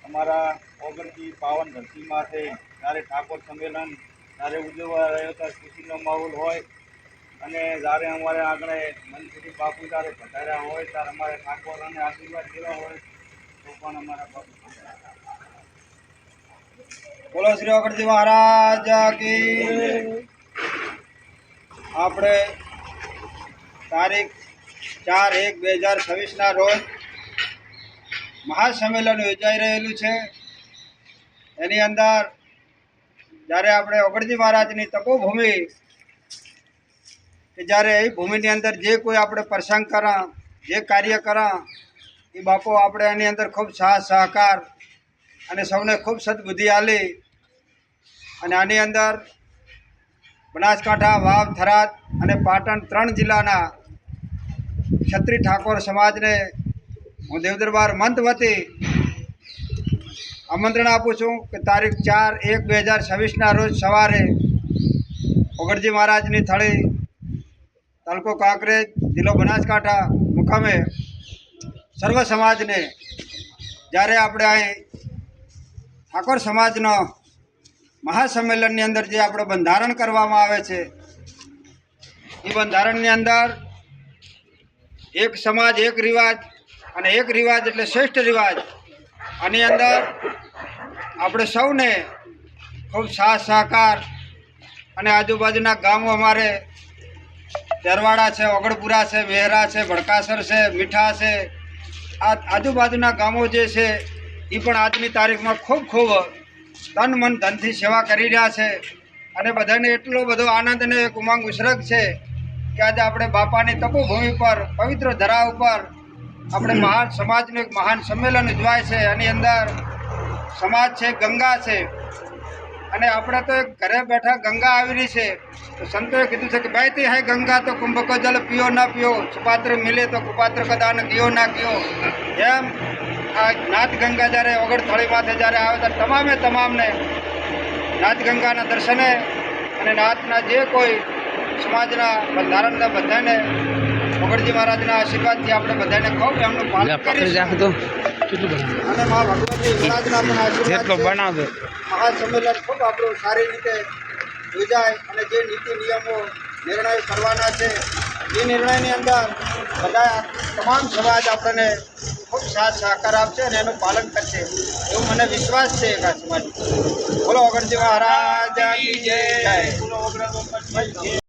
અમારા ઓગણથી પાવન ધરતીમાંથી જ્યારે ઠાકોર સંમેલન જ્યારે ઉજવવા રહ્યો ત્યારે ખુશીનો માહોલ હોય અને જ્યારે અમારે આગળ મનસુખી બાપુ જ્યારે પધાર્યા હોય ત્યારે અમારે ઠાકોર અને આશીર્વાદ લેવા હોય તો પણ અમારા બાપુ બોલો શ્રી ઓગણજી મહારાજ કી। આપણે તારીખ 4/1/2026 રોજ મહાસંમેલન યોજાઈ રહેલું છે। એની અંદર જ્યારે આપણે ઓગણજી મહારાજની તપોભૂમિ કે જ્યારે એ ભૂમિની અંદર જે કોઈ આપણે પ્રસંગ કરા જે કાર્ય કરા એ બાપો આપણે એની અંદર ખૂબ સાથ સહકાર અને સૌને ખૂબ સદબુદ્ધિ આલી અને આની અંદર બનાસકાંઠા વાવ થરાદ અને પાટણ 3 જિલ્લાના ક્ષત્રિય ઠાકોર સમાજને હું દેવદરબાર મંત વતી આમંત્રણ આપું છું કે તારીખ 4/1/2026 રોજ સવારે ઓગણજી મહારાજની થળી તાલુકો કાંકરેજ જિલ્લો બનાસકાંઠા મુકામે સર્વ સમાજને જ્યારે આપણે અહીં ઠાકોર સમાજનો મહાસંમેલનની અંદર જે આપણે બંધારણ કરવામાં આવે છે એ બંધારણની અંદર એક સમાજ એક રિવાજ અને એક રિવાજ એટલે શ્રેષ્ઠ રિવાજ આની અંદર આપણે સૌને ખૂબ સાથ સહકાર અને આજુબાજુના ગામો અમારે તેરવાડા છે, ઓગણપુરા છે, વેહરા છે, ભડકાસર છે, મીઠા છે, આ આજુબાજુના ગામો જે છે એ પણ આજની તારીખમાં ખૂબ ખૂબ તન મન ધનથી સેવા કરી રહ્યા છે અને બધાને એટલો બધો આનંદ અને એક ઉમંગ ઉછરક છે કે આજે આપણે બાપાની તપોભૂમિ પર પવિત્ર ધરા ઉપર આપણે મહાન સમાજનું એક મહાન સંમેલન ઉજવાય છે। એની અંદર સમાજ છે, ગંગા છે અને આપણે તો એક ઘરે બેઠા ગંગા આવેલી છે તો સંતોએ કીધું છે કે બહેતી હૈ ગંગા તો કુંભ કો જલ પીઓ ના પીઓ, સુપાત્ર મિલે તો કુપાત્ર કદાન કિયો ના કિયો। એમ આ નાથ ગંગા જ્યારે ઓગણ થળી માથે જ્યારે આવે ત્યારે તમામને નાથ ગંગાના દર્શને અને નાથના જે કોઈ સમાજના બંધારણના બધાને ઓગણજી મહારાજના આશીર્વાદથી આપણે બધાને ખૂબ એમનું પાલન કરીશું અને મા ભગવતી મહારાજના પણ આશીર્વાદ મહાસંમેલન ખૂબ આપણું સારી રીતે યોજાય અને જે નીતિ નિયમો નિર્ણય કરવાના છે એ નિર્ણયની અંદર બધા તમામ સમાજ આપણને ખૂબ સાથ સહકાર આપશે અને એનું પાલન કરશે એવું મને વિશ્વાસ છે એક આ સમાજ। બોલો ઓગણજી મહારાજ કી જય।